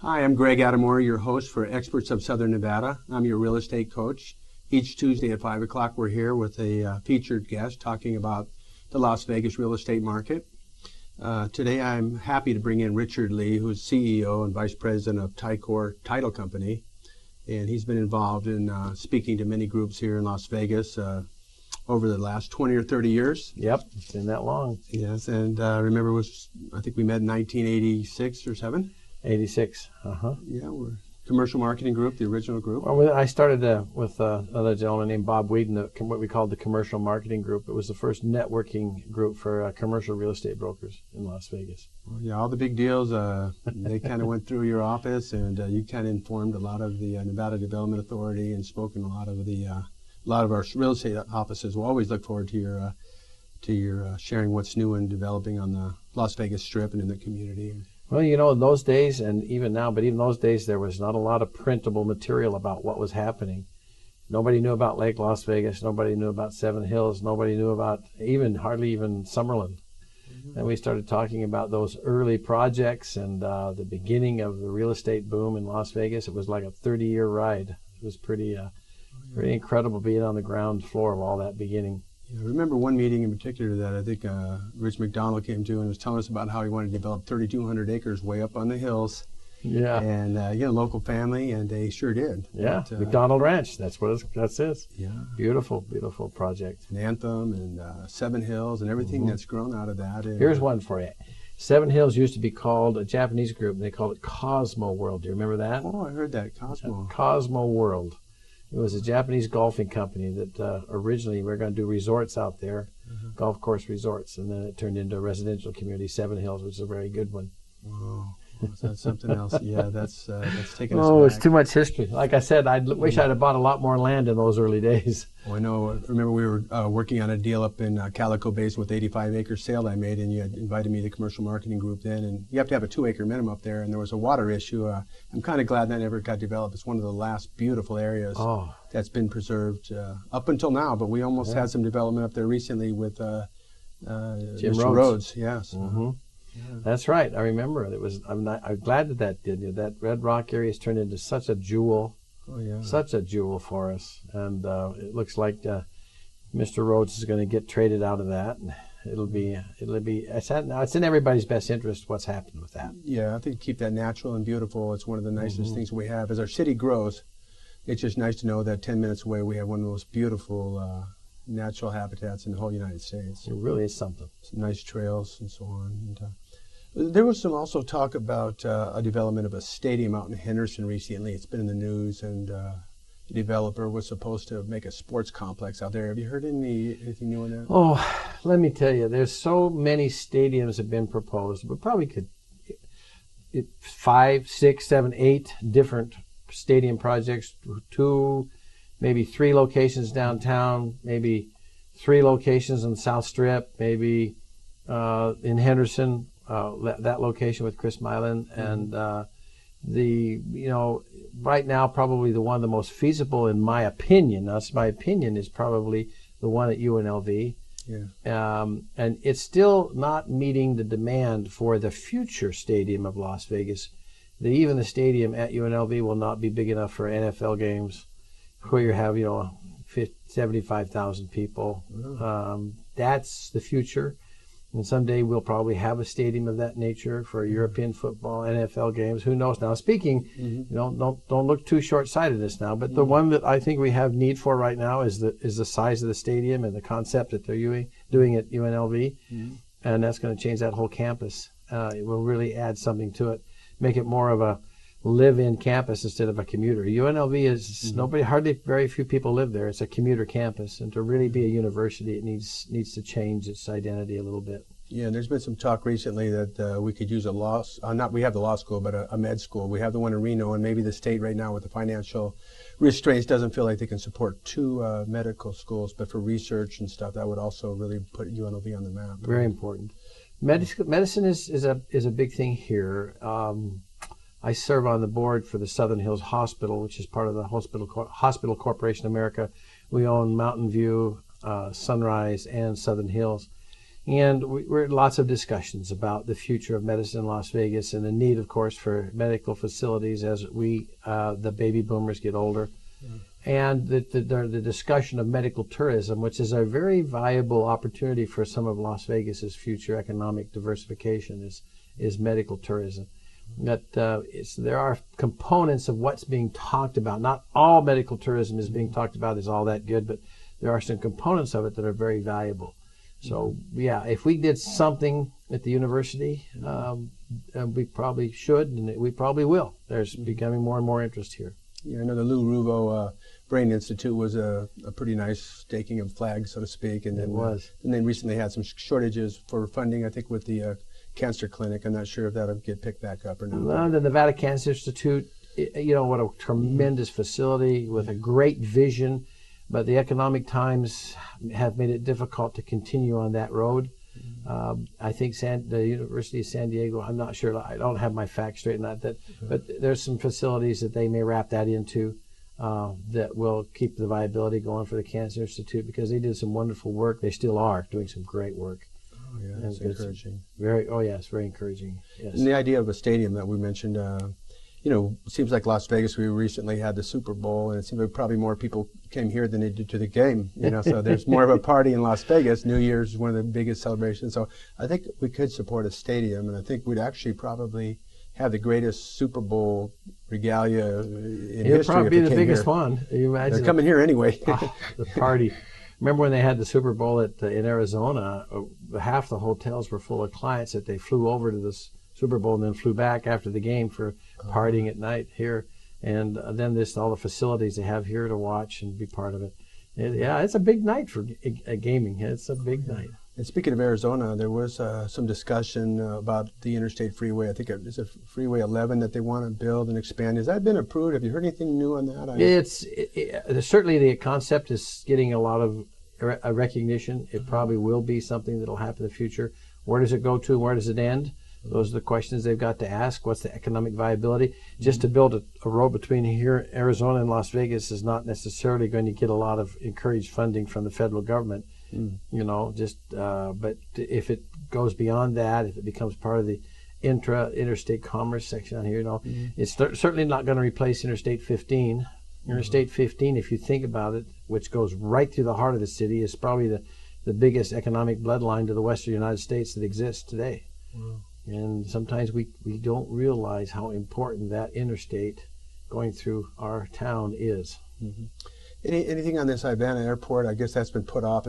Hi, I'm Greg Adamore, your host for Experts of Southern Nevada. I'm your real estate coach. Each Tuesday at 5 o'clock, we're here with a featured guest talking about the Las Vegas real estate market. Today, I'm happy to bring in Richard Lee, who's CEO and Vice President of Ticor Title Company. And he's been involved in speaking to many groups here in Las Vegas over the last 20 or 30 years. Yep, it's been that long. Yes, and remember, I think we met in 1986 or 7? 86. Yeah, we're Commercial Marketing Group, the original group. Well, I started with another gentleman named Bob Whedon, what we called the Commercial Marketing Group. It was the first networking group for commercial real estate brokers in Las Vegas. Well, yeah, all the big deals, they kind of went through your office, and you kind of informed a lot of the Nevada Development Authority and spoken a lot of our real estate offices. We'll always look forward to your sharing what's new and developing on the Las Vegas Strip and in the community. Well, you know, in those days, and even now, but even those days, there was not a lot of printable material about what was happening. Nobody knew about Lake Las Vegas. Nobody knew about Seven Hills. Nobody knew about hardly even Summerlin. Mm-hmm. And we started talking about those early projects and the beginning of the real estate boom in Las Vegas. It was like a 30-year ride. It was pretty incredible being on the ground floor of all that beginning. I remember one meeting in particular that I think Rich McDonald came to and was telling us about how he wanted to develop 3,200 acres way up on the hills. Yeah. And, local family, and they sure did. Yeah, but, McDonald Ranch, that's it. Yeah. Beautiful, beautiful project. And Anthem and Seven Hills and everything that's grown out of that. And, here's one for you. Seven Hills used to be called a Japanese group, and they called it Cosmo World. Do you remember that? Oh, I heard that, Cosmo. Cosmo World. It was a Japanese golfing company that originally we were going to do resorts out there, golf course resorts, and then it turned into a residential community, Seven Hills, which is a very good one. Wow. That's something else. Yeah, that's taken us back. Oh, it's too much history. Like I said, I wish I'd have bought a lot more land in those early days. Well, I know. Remember, we were working on a deal up in Calico Basin with 85-acre sale I made, and you had invited me to the Commercial Marketing Group then, and you have to have a 2-acre minimum up there, and there was a water issue. I'm kind of glad that never got developed. It's one of the last beautiful areas that's been preserved up until now, but we almost had some development up there recently with Mr. Rhodes. Yes. Mm-hmm. Yeah. That's right. I remember it. I'm glad that did. That Red Rock area has turned into such a jewel. Oh yeah. Such a jewel for us, and it looks like Mr. Rhodes is going to get traded out of that. And it'll be. It's in everybody's best interest what's happened with that. Yeah, I think keep that natural and beautiful. It's one of the nicest things we have. As our city grows, it's just nice to know that 10 minutes away we have one of the most beautiful natural habitats in the whole United States. It really is something. Some nice trails and so on. And, there was some also talk about a development of a stadium out in Henderson recently. It's been in the news, and the developer was supposed to make a sports complex out there. Have you heard anything new on that? Oh, let me tell you, there's so many stadiums have been proposed. We probably could 5, 6, 7, 8 different stadium projects, 2, maybe 3 locations downtown, maybe 3 locations on the South Strip, maybe in Henderson. That location with Chris Milan, and right now probably the one of the most feasible in my opinion. That's my opinion, is probably the one at UNLV. Yeah. And it's still not meeting the demand for the future stadium of Las Vegas. Even the stadium at UNLV will not be big enough for NFL games, where you have 75,000 people. That's the future. And someday we'll probably have a stadium of that nature for European football, NFL games. Who knows? Now, speaking, don't look too short-sighted this now. But the one that I think we have need for right now is the size of the stadium and the concept that they're doing at UNLV, and that's going to change that whole campus. It will really add something to it, make it more of a live-in campus instead of a commuter. UNLV is very few people live there. It's a commuter campus, and to really be a university, it needs to change its identity a little bit. Yeah, and there's been some talk recently that we could use we have the law school, but a med school. We have the one in Reno, and maybe the state right now with the financial restraints doesn't feel like they can support 2 medical schools, but for research and stuff, that would also really put UNLV on the map. Very important. Medicine is a big thing here. I serve on the board for the Southern Hills Hospital, which is part of the Hospital Corporation of America. We own Mountain View, Sunrise, and Southern Hills. And we're in lots of discussions about the future of medicine in Las Vegas and the need, of course, for medical facilities as the baby boomers get older. And the discussion of medical tourism, which is a very viable opportunity for some of Las Vegas's future economic diversification, is medical tourism. That there are components of what's being talked about. Not all medical tourism is being talked about is all that good, but there are some components of it that are very valuable. So yeah, if we did something at the university, we probably should, and we probably will. There's becoming more and more interest here. Yeah, I know the Lou Ruvo Brain Institute was a pretty nice staking of flags, so to speak, and then It was. And they recently had some shortages for funding, I think, with the cancer clinic. I'm not sure if that'll get picked back up or not. Well, the Nevada Cancer Institute, what a tremendous facility with a great vision, but the economic times have made it difficult to continue on that road. I think the University of San Diego, I'm not sure, I don't have my facts straight on that, but there's some facilities that they may wrap that into that will keep the viability going for the Cancer Institute, because they did some wonderful work. They still are doing some great work. Oh, yeah, that's encouraging. It's very encouraging. Yes. And the idea of a stadium that we mentioned, it seems like Las Vegas, we recently had the Super Bowl, and it seems like probably more people came here than they did to the game, so there's more of a party in Las Vegas. New Year's is one of the biggest celebrations. So I think we could support a stadium, and I think we'd actually probably have the greatest Super Bowl regalia in history. It'd probably be the biggest here. one. You imagine? They're coming here anyway. The party. Remember when they had the Super Bowl in Arizona? Half the hotels were full of clients that they flew over to the Super Bowl and then flew back after the game for partying at night here. And then all the facilities they have here to watch and be part of it. It's a big night for gaming. It's a big night. And speaking of Arizona, there was some discussion about the interstate freeway. I think it's a Freeway 11 that they want to build and expand. Has that been approved? Have you heard anything new on that? Certainly the concept is getting a lot of recognition. It probably will be something that will happen in the future. Where does it go to? Where does it end? Those are the questions they've got to ask. What's the economic viability? Just to build a road between here, Arizona, and Las Vegas is not necessarily going to get a lot of encouraged funding from the federal government. But if it goes beyond that, if it becomes part of the interstate commerce section on here, it's certainly not going to replace Interstate 15. Interstate 15, if you think about it, which goes right through the heart of the city, is probably the biggest economic bloodline to the western United States that exists today. Wow. And sometimes we don't realize how important that interstate going through our town is. Mm-hmm. Anything on this Ivana Airport? I guess that's been put off,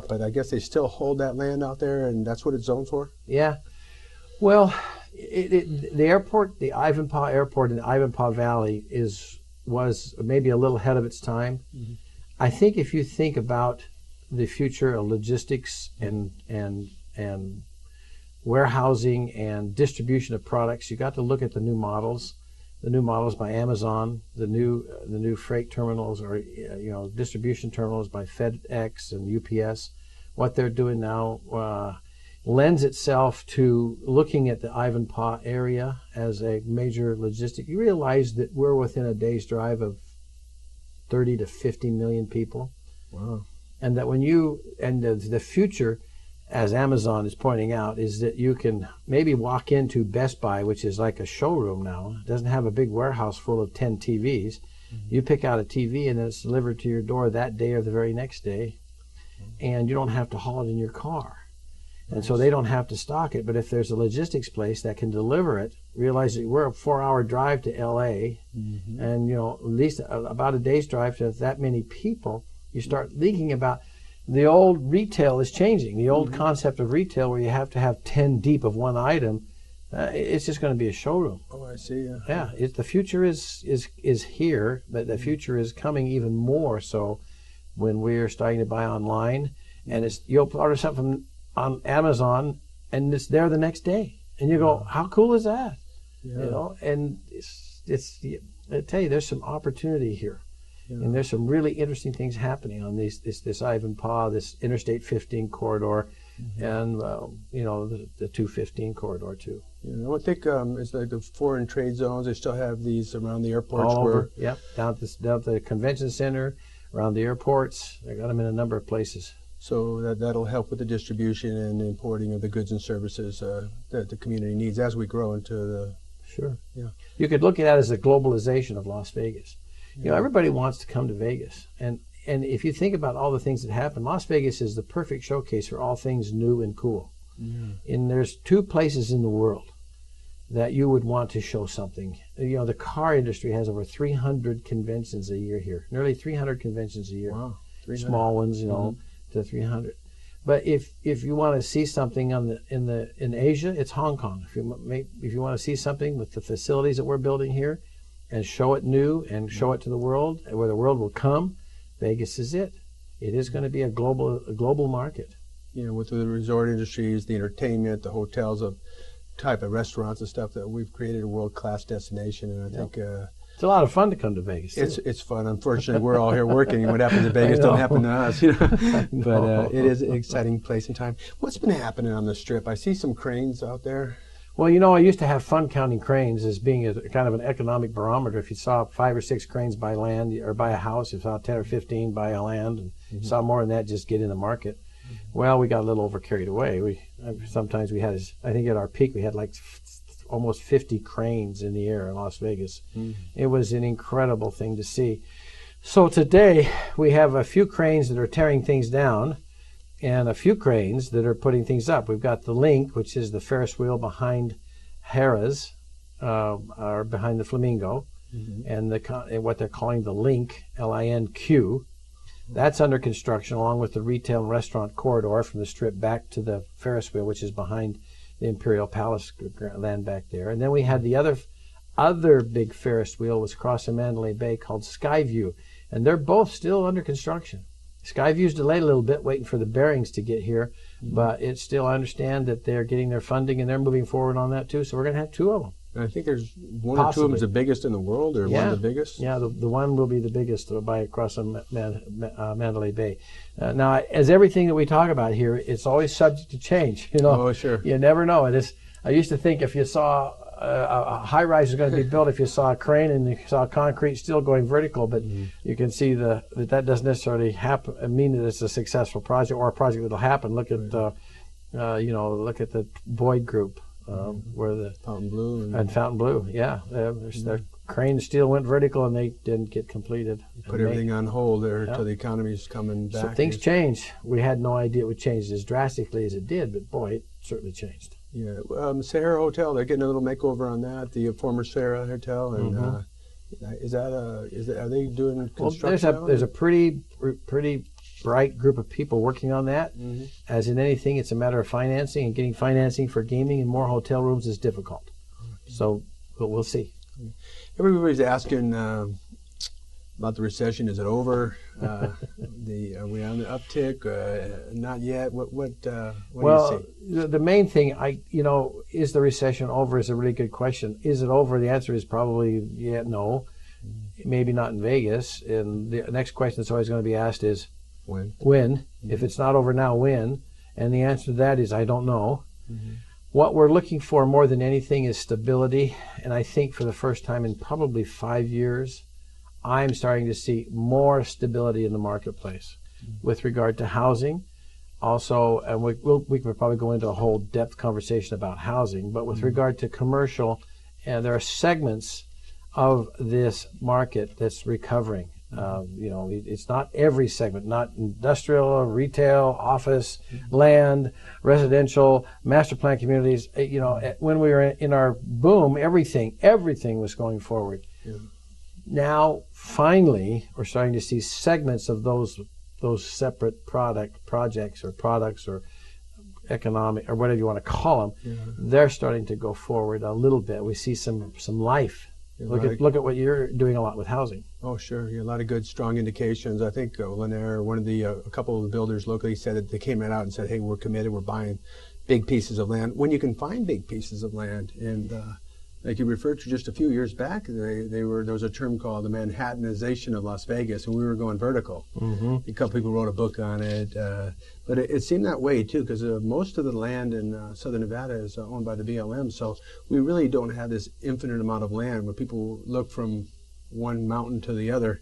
but I guess they still hold that land out there, and that's what it's zoned for? Yeah. Well, the airport, the Ivanpah Airport in the Ivanpah Valley was maybe a little ahead of its time. Mm-hmm. I think if you think about the future of logistics and warehousing and distribution of products, you got to look at the new models by Amazon, the new freight terminals or distribution terminals by FedEx and UPS. What they're doing now lends itself to looking at the Ivanpah area as a major logistic. You realize that we're within a day's drive of 30 to 50 million people. Wow. And that the future, as Amazon is pointing out, is that you can maybe walk into Best Buy, which is like a showroom now. It doesn't have a big warehouse full of 10 TVs. Mm-hmm. You pick out a TV and then it's delivered to your door that day or the very next day. Mm-hmm. And you don't have to haul it in your car. And so they don't have to stock it. But if there's a logistics place that can deliver it, realize that we're a 4-hour drive to LA, mm-hmm. and at least about a day's drive to that many people, you start thinking about the old retail is changing. The old mm-hmm. concept of retail where you have to have 10 deep of one item, it's just going to be a showroom. Oh, I see. Yeah. The future is here, but the future is coming even more so when we're starting to buy online, and you'll order something on Amazon and it's there the next day, and you go, how cool is that? Yeah. And I tell you, there's some opportunity here. Yeah. And there's some really interesting things happening on this Ivanpah, this Interstate 15 corridor, mm-hmm. and the 215 corridor too. I think it's like the foreign trade zones. They still have these around the airports. All over. Yep, down at the convention center, around the airports. They got them in a number of places. So that'll help with the distribution and the importing of the goods and services that the community needs as we grow into the. Sure. Yeah. You could look at that as a globalization of Las Vegas. You know, everybody wants to come to Vegas, and if you think about all the things that happen, Las Vegas is the perfect showcase for all things new and cool. And there's two places in the world that you would want to show something. You know, the car industry has over 300 conventions a year here, nearly 300 conventions a year. Wow. 300. Small ones, you know, to 300. But if you want to see something in Asia, it's Hong Kong. If you want to see something with the facilities that we're building here, and show it new and show it to the world, where the world will come, Vegas is it. It is going to be a global market. You know, with the resort industries, the entertainment, the hotels, of type of restaurants and stuff, that we've created a world-class destination, and I think it's a lot of fun to come to Vegas. It's fun. Unfortunately, we're all here working, and what happens in Vegas doesn't happen to us. You know? But it is an exciting place and time. What's been happening on the Strip? I see some cranes out there. Well, you know, I used to have fun counting cranes as being a kind of an economic barometer. If you saw 5 or 6 cranes by land or by a house, if you saw 10 or 15 by a land, and you saw more than that, just get in the market. Well, we got a little over carried away. Sometimes we had, I think at our peak, we had like almost 50 cranes in the air in Las Vegas. It was an incredible thing to see. So today we have a few cranes that are tearing things down, and a few cranes that are putting things up. We've got the Link, which is the Ferris wheel behind Harrah's, or behind the Flamingo, and what they're calling the Link, L-I-N-Q. That's under construction, along with the retail and restaurant corridor from the Strip back to the Ferris wheel, which is behind the Imperial Palace land back there. And then we had the other big Ferris wheel was across the Mandalay Bay called Skyview, and they're both still under construction. Skyview's delayed a little bit, waiting for the bearings to get here, but it's still, I understand that they're getting their funding and they're moving forward on that too. So we're going to have 2 of them. I think there's one or 2 of them the biggest in the world, or one of the biggest. Yeah, the one will be the biggest by across the Mandalay Bay. Now, as everything that we talk about here, it's always subject to change. You know, oh sure, you never know. I used to think if you saw a high rise is going to be built if you saw a crane and you saw concrete steel going vertical, but you can see that doesn't necessarily mean that it's a successful project or a project that'll happen. Look at look at the Boyd Group, where the Fontainebleau, yeah, their crane steel went vertical and they didn't get completed. Put everything on hold there until the economy's coming back. So things change. We had no idea it would change as drastically as it did, but boy, it certainly changed. Yeah, Sahara Hotel, they're getting a little makeover on that. The former Sahara Hotel, and are they doing construction? Well, there's a pretty bright group of people working on that. As in anything, it's a matter of financing, and getting financing for gaming and more hotel rooms is difficult. So we'll see. Everybody's asking about the recession. Is it over? Are we on the uptick? Not yet. What do you see? The main thing, is the recession over? Is a really good question. Is it over? The answer is probably no. Maybe not in Vegas. And the next question that's always going to be asked is when. If it's not over now, when? And the answer to that is I don't know. What we're looking for more than anything is stability. And I think for the first time in probably 5 years, I'm starting to see more stability in the marketplace with regard to housing. Also, and we could probably go into a whole depth conversation about housing, but with regard to commercial, there are segments of this market that's recovering. It's not every segment, not industrial, retail, office, land, residential, master plan communities. When we were in our boom, everything was going forward. Now, finally, we're starting to see segments of those separate projects or economic or whatever you want to call them. They're starting to go forward a little bit. We see some life. Look at what you're doing a lot with housing. Oh, sure. A lot of good, strong indications. I think Lanier, a couple of the builders locally said that they came out and said, "Hey, we're committed. We're buying big pieces of land." When you can find big pieces of land, and like you referred to just a few years back, there was a term called the Manhattanization of Las Vegas, and we were going vertical. A couple people wrote a book on it, but it seemed that way too, because most of the land in southern Nevada is owned by the BLM, so we really don't have this infinite amount of land where people look from one mountain to the other.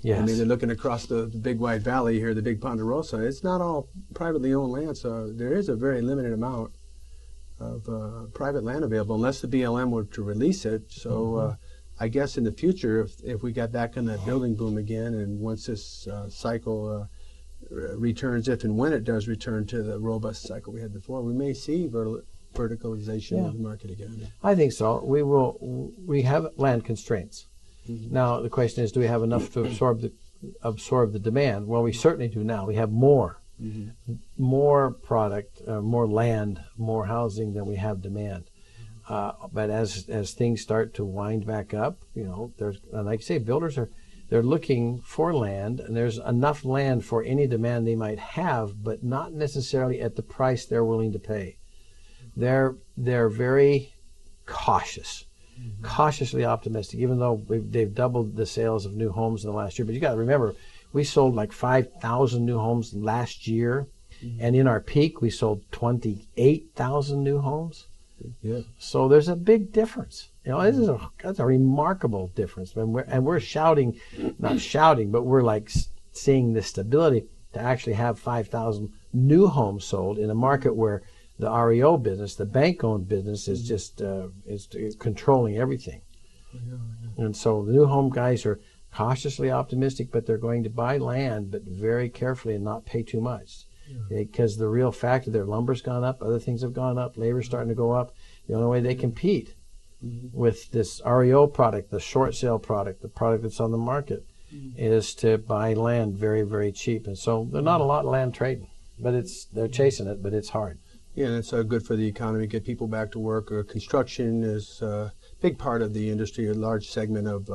Yes. I mean, they're looking across the big wide valley here, the big Ponderosa. It's not all privately owned land, so there is a very limited amount of private land available, unless the BLM were to release it. So I guess in the future, if we got back on that building boom again, and once this cycle returns, if and when it does return to the robust cycle we had before, we may see verticalization of the market again. I think so. We have land constraints. Now the question is, do we have enough to absorb the demand? Well, we certainly do now. We have more product, more land, more housing than we have demand. But as things start to wind back up, there's, and like I say, builders they're looking for land, and there's enough land for any demand they might have, but not necessarily at the price they're willing to pay. They're very cautious, cautiously optimistic, even though they've doubled the sales of new homes in the last year. But you got to remember, we sold like 5,000 new homes last year, and in our peak, we sold 28,000 new homes. Yeah. So there's a big difference. That's a remarkable difference. And we're shouting, not shouting, but we're like seeing the stability to actually have 5,000 new homes sold in a market where the REO business, the bank-owned business, is just is controlling everything. And so the new home guys are cautiously optimistic, but they're going to buy land, but very carefully and not pay too much. Because the real fact is their lumber's gone up, other things have gone up, labor's starting to go up. The only way they compete with this REO product, the short sale product, the product that's on the market, is to buy land very, very cheap. And so there's not a lot of land trading, but they're chasing it, but it's hard. Yeah, and it's good for the economy, get people back to work. Construction is a big part of the industry, a large segment of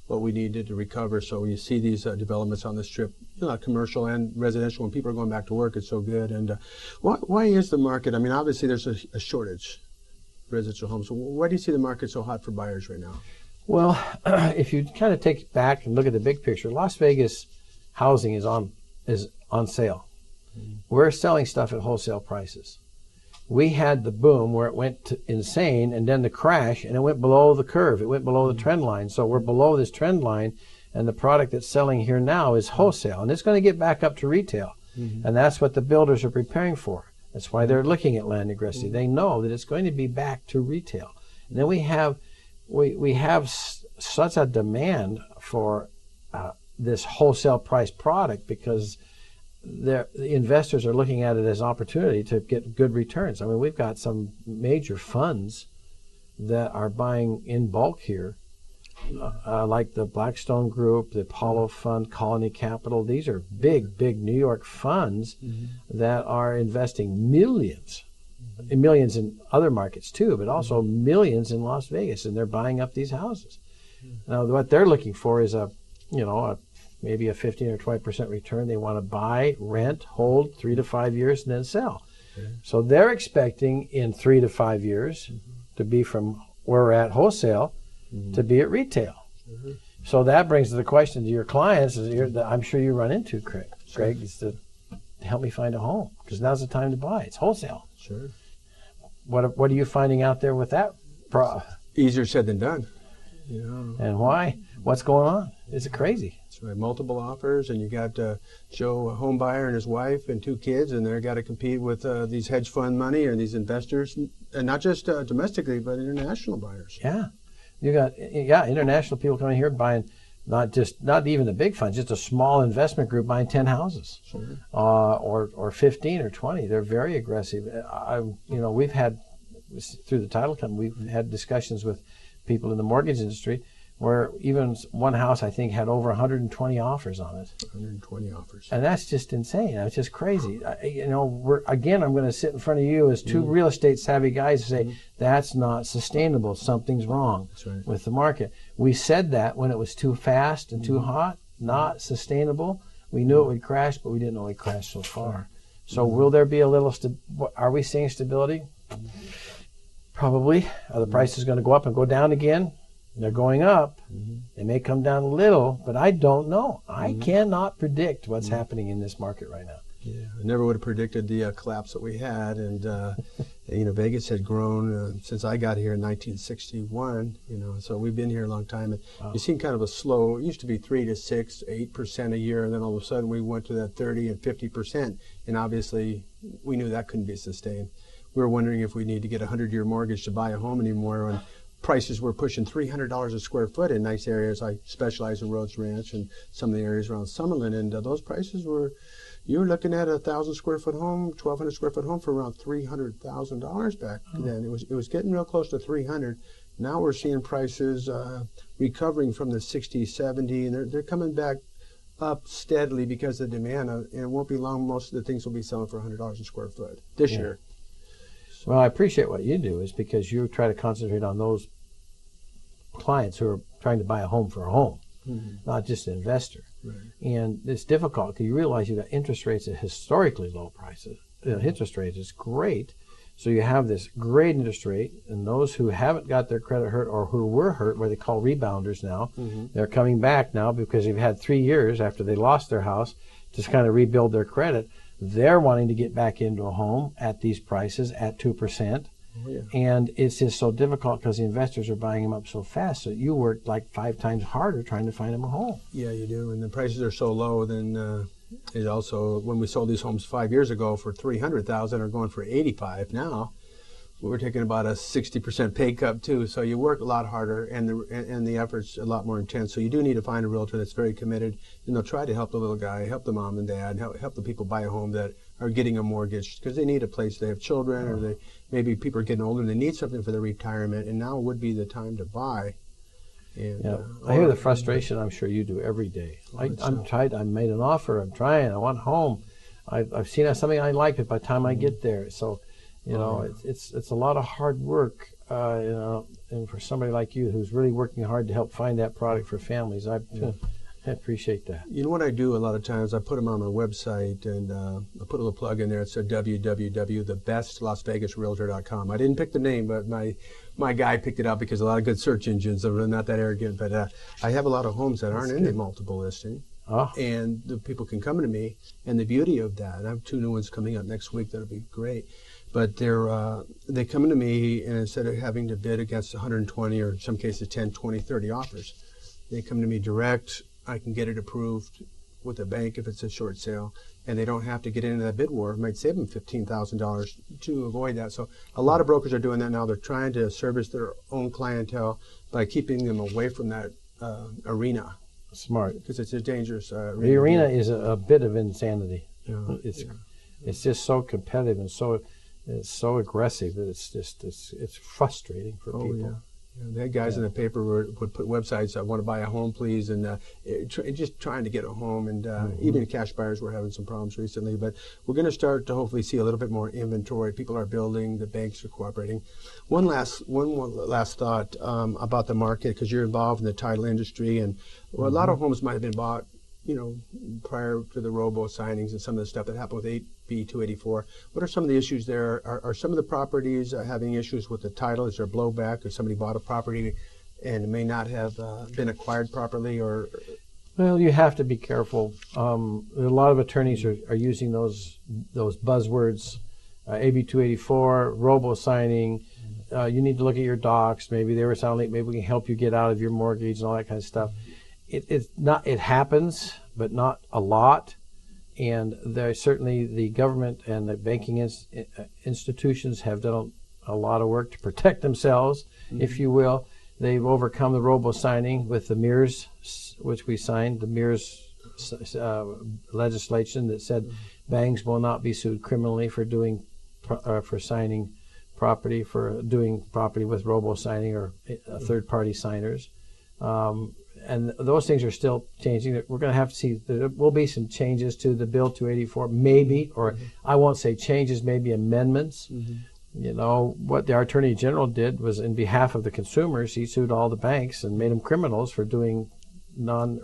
what we needed to recover. So when you see these developments on the Strip, commercial and residential, when people are going back to work, it's so good. And why is the market, I mean, obviously there's a shortage of residential homes. So why do you see the market so hot for buyers right now? Well, if you kind of take it back and look at the big picture, Las Vegas housing is on sale. We're selling stuff at wholesale prices. We had the boom where it went insane, and then the crash, and it went below the curve. It went below the trend line. So we're below this trend line, and the product that's selling here now is wholesale, and it's going to get back up to retail. And that's what the builders are preparing for. That's why they're looking at land aggressively. They know that it's going to be back to retail. And then we have such a demand for this wholesale price product because the investors are looking at it as opportunity to get good returns. I mean, we've got some major funds that are buying in bulk here, like the Blackstone Group, the Apollo Fund, Colony Capital. These are big New York funds that are investing millions in other markets too, but also millions in Las Vegas, and they're buying up these houses. Now, what they're looking for is maybe a 15 or 20% return. They want to buy, rent, hold 3 to 5 years, and then sell. So they're expecting in 3 to 5 years to be from where we're at wholesale to be at retail. So that brings the question to your clients, that I'm sure you run into, Craig, is to help me find a home, because now's the time to buy. It's wholesale. Sure. What are you finding out there with that? Easier said than done. And why? What's going on? Is it crazy? That's right. Multiple offers, and you got Joe, a home buyer, and his wife and 2 kids, and they're got to compete with these hedge fund money or these investors, and not just domestically, but international buyers. Yeah, you got international people coming here buying, not even the big funds, just a small investment group buying 10 houses, or 15 or 20. They're very aggressive. We've had, through the title company, we've had discussions with people in the mortgage industry where even one house, I think, had over 120 offers on it. 120 offers. And that's just insane. It's just crazy. I'm going to sit in front of you as 2 real estate savvy guys and say, that's not sustainable. Something's wrong with the market. We said that when it was too fast and too hot, not sustainable. We knew it would crash, but we didn't know it would crash so far. So will there be a little, are we seeing stability? Probably. Are the prices going to go up and go down again? They're going up. They may come down a little, but I don't know. I cannot predict what's happening in this market right now. Yeah, I never would have predicted the collapse that we had, and Vegas had grown since I got here in 1961. So we've been here a long time. And you've seen kind of a slow. It used to be 3 to 6, 8% a year, and then all of a sudden we went to that 30 and 50%. And obviously, we knew that couldn't be sustained. We were wondering if we need to get a 100-year mortgage to buy a home anymore. And prices were pushing $300 a square foot in nice areas. I specialize in Rhodes Ranch and some of the areas around Summerlin, and those prices were. You were looking at a 1,000 square foot home, 1,200 square foot home for around $300,000 back then. It was getting real close to 300. Now we're seeing prices recovering from the 60, 70, and they're coming back up steadily because of demand. And it won't be long. Most of the things will be selling for $100 a square foot this year. Well, I appreciate what you do is because you try to concentrate on those clients who are trying to buy a home for a home, not just an investor. Right. And it's difficult because you realize you've got interest rates at historically low prices. Interest rates is great. So you have this great interest rate, and those who haven't got their credit hurt or who were hurt, what they call rebounders now, they're coming back now because they've had 3 years after they lost their house to kind of rebuild their credit. They're wanting to get back into a home at these prices at 2%. Oh, yeah. And it's just so difficult because the investors are buying them up so fast. So you work like 5 times harder trying to find them a home. Yeah, you do. And the prices are so low, then it also, when we sold these homes 5 years ago for $300,000, are going for $85,000 now. We're taking about a 60% pay cut too. So you work a lot harder, and the effort's a lot more intense. So you do need to find a realtor that's very committed, and they'll try to help the little guy, help the mom and dad, help the people buy a home that are getting a mortgage because they need a place. They have children, or maybe people are getting older and they need something for their retirement, and now would be the time to buy. And, I hear the frustration. I'm sure you do every day. I'm tried. I made an offer. I'm trying. I want home. I've seen something I like, but by the time I get there, so it's a lot of hard work. And for somebody like you who's really working hard to help find that product for families, I appreciate that. You know what I do a lot of times? I put them on my website, and I put a little plug in there. It's www.thebestlasvegasrealtor.com. I didn't pick the name, but my guy picked it up because a lot of good search engines. I'm not that arrogant, but I have a lot of homes that aren't in a multiple listing. And the people can come to me, and the beauty of that, I have 2 new ones coming up next week that'll be great. But they come to me, and instead of having to bid against 120 or in some cases 10, 20, 30 offers, they come to me direct. I can get it approved with a bank if it's a short sale, and they don't have to get into that bid war. It might save them $15,000 to avoid that. So a lot of brokers are doing that now. They're trying to service their own clientele by keeping them away from that arena. Smart. Because it's a dangerous arena. The arena is a bit of insanity. It's just so competitive and so aggressive that it's frustrating for people. Yeah. They had guys in the paper would put websites, I want to buy a home, please, and just trying to get a home. And even cash buyers were having some problems recently. But we're going to start to hopefully see a little bit more inventory. People are building. The banks are cooperating. One last thought about the market, because you're involved in the title industry, and a lot of homes might have been bought, prior to the robo signings and some of the stuff that happened with 8B 284. What are some of the issues there? Are some of the properties having issues with the title? Is there blowback, or somebody bought a property and it may not have been acquired properly? Or well, you have to be careful. A lot of attorneys are using those buzzwords, AB 284, robo signing. You need to look at your docs. Maybe they were sound like maybe we can help you get out of your mortgage and all that kind of stuff. It happens, but not a lot. And there's certainly the government and the banking institutions have done a lot of work to protect themselves, if you will. They've overcome the robo-signing with the MERS, which we signed, the MERS legislation that said banks will not be sued criminally for signing property, for doing property with robo-signing or third-party signers. And those things are still changing. We're going to have to see. There will be some changes to the Bill 284, maybe, or I won't say changes, maybe amendments. What the Attorney General did was, in behalf of the consumers, he sued all the banks and made them criminals for doing not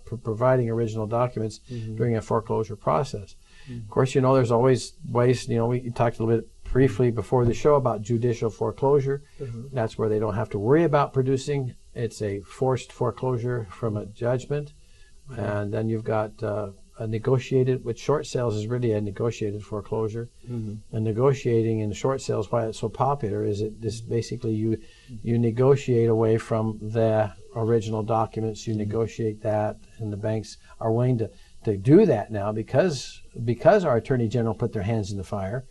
providing original documents during a foreclosure process. Of course, there's always ways. We talked a little bit briefly before the show about judicial foreclosure. That's where they don't have to worry about producing. It's a forced foreclosure from a judgment. And then you've got negotiated with short sales is really a negotiated foreclosure. And negotiating in short sales, why it's so popular is it this basically you negotiate away from the original documents. You negotiate that, and the banks are willing to do that now because our Attorney General put their hands in the fire.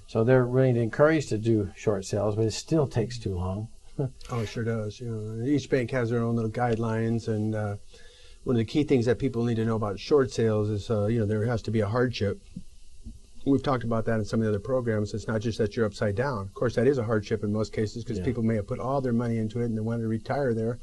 So they're really encouraged to do short sales, but it still takes too long. Oh, it sure does. Each bank has their own little guidelines, and one of the key things that people need to know about short sales is, there has to be a hardship. We've talked about that in some of the other programs. It's not just that you're upside down. Of course, that is a hardship in most cases because people may have put all their money into it and they want to retire there,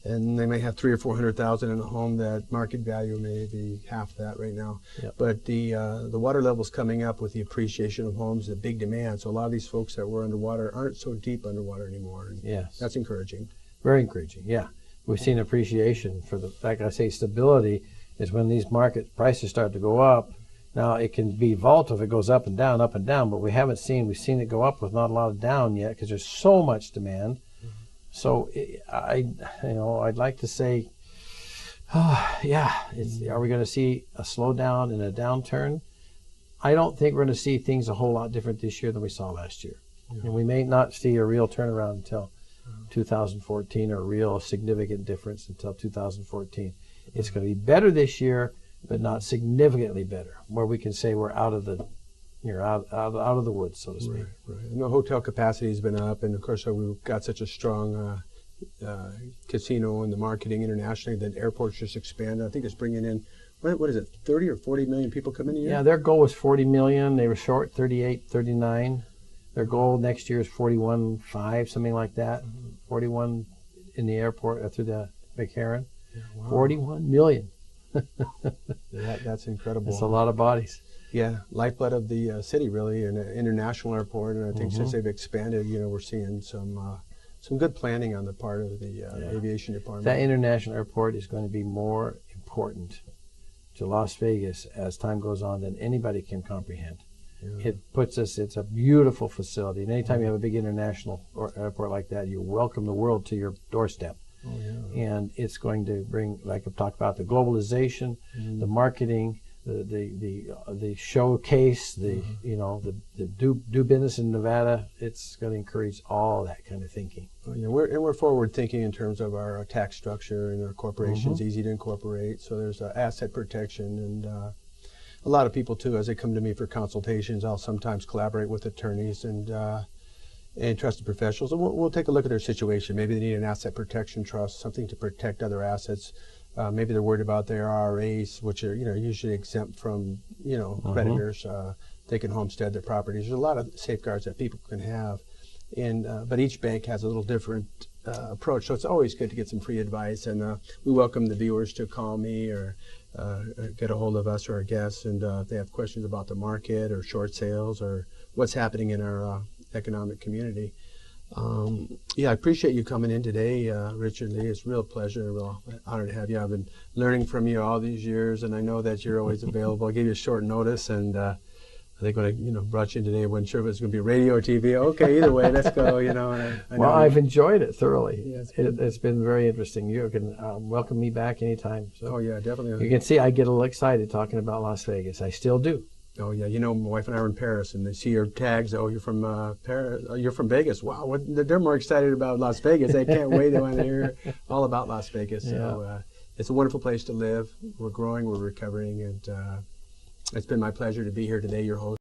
and they may have $300,000 or $400,000 in a home that market value may be half that right now. But the water level's coming up with the appreciation of homes, the big demand. So a lot of these folks that were underwater aren't so deep underwater anymore. And that's encouraging. Very encouraging. Yeah. We've seen appreciation for like I say, stability is when these market prices start to go up. Now it can be volatile if it goes up and down, but we've seen it go up with not a lot of down yet because there's so much demand. So I'd like to say, are we going to see a slowdown and a downturn? I don't think we're going to see things a whole lot different this year than we saw last year. And we may not see a real turnaround until 2014, or a real significant difference until 2014. It's going to be better this year, but not significantly better, where we can say we're out of the woods, so to speak. Right. And the hotel capacity has been up, and of course we've got such a strong casino and the marketing internationally that airports just expanded. I think it's bringing in, what is it, 30 or 40 million people come in a year? Yeah, their goal was 40 million. They were short 38, 39. Their goal next year is 41.5, something like that. 41 in the airport through the McCarran. 41 million. That's incredible. That's a lot of bodies. Yeah, lifeblood of the city, really, and an international airport. And I think since they've expanded, we're seeing some good planning on the part of the aviation department. That international airport is going to be more important to Las Vegas as time goes on than anybody can comprehend. It's a beautiful facility. And anytime you have a big international airport like that, you welcome the world to your doorstep. And it's going to bring, like I've talked about, the globalization, the marketing, the showcase, the do business in Nevada. It's going to encourage all that kind of thinking. We're forward thinking in terms of our tax structure and our corporations, easy to incorporate. So there's asset protection, and a lot of people too, as they come to me for consultations, I'll sometimes collaborate with attorneys and trusted professionals, and we'll take a look at their situation. Maybe they need an asset protection trust, something to protect other assets. Maybe they're worried about their RRAs, which are usually exempt from creditors. They can homestead their properties. There's a lot of safeguards that people can have, and but each bank has a little different approach. So it's always good to get some free advice, and we welcome the viewers to call me or get a hold of us or our guests, and if they have questions about the market or short sales or what's happening in our economic community. I appreciate you coming in today, Richard Lee. It's a real pleasure, a real honor to have you. I've been learning from you all these years, and I know that you're always available. I gave you a short notice, and I think when I brought you in today, I wasn't sure if it was going to be radio or TV. Okay, either way, let's go. I've enjoyed it thoroughly. Yeah, it's been very interesting. You can welcome me back anytime. So definitely. You can see I get a little excited talking about Las Vegas. I still do. Oh yeah, my wife and I were in Paris, and they see your tags. Oh, you're from Paris. Oh, you're from Vegas. Wow, they're more excited about Las Vegas. They can't wait. They want to hear all about Las Vegas. So it's a wonderful place to live. We're growing. We're recovering, and it's been my pleasure to be here today, your host.